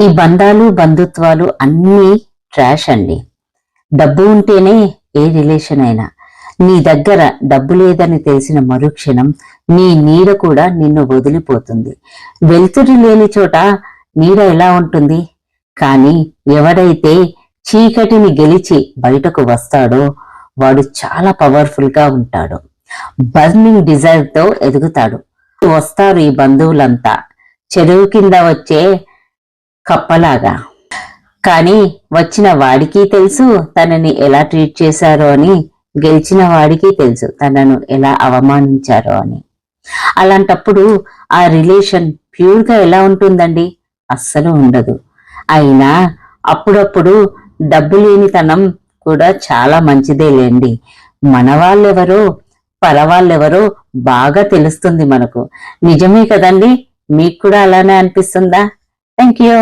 ఈ బంధాలు బంధుత్వాలు అన్నీ ట్రాష్ అండి. డబ్బు ఉంటేనే ఏ రిలేషన్ అయినా. నీ దగ్గర డబ్బు లేదని తెలిసిన మరుక్షణం నీ నీడ కూడా నిన్ను వదిలిపోతుంది. వెలుతురు లేని చోట నీడ ఎలా ఉంటుంది? కానీ ఎవడైతే చీకటిని గెలిచి బయటకు వస్తాడో వాడు చాలా పవర్ఫుల్ గా ఉంటాడు. బర్నింగ్ డిజైర్ తో ఎదుగుతాడు. వస్తారు ఈ బంధువులంతా చెరువు కింద వచ్చే కప్పలాగా. కానీ వచ్చిన వాడికి తెలుసు తనని ఎలా ట్రీట్ చేశారో అని, గెలిచిన వాడికి తెలుసు తనను ఎలా అవమానించారో అని. అలాంటప్పుడు ఆ రిలేషన్ ప్యూర్ గా ఎలా ఉంటుందండి? అస్సలు ఉండదు. అయినా అప్పుడప్పుడు డబ్బు లేనితనం కూడా చాలా మంచిదే లేండి. మన వాళ్ళెవరో పరవాళ్ళెవరో బాగా తెలుస్తుంది మనకు. నిజమే కదండి? మీకు కూడా అలానే అనిపిస్తుందా? Thank you.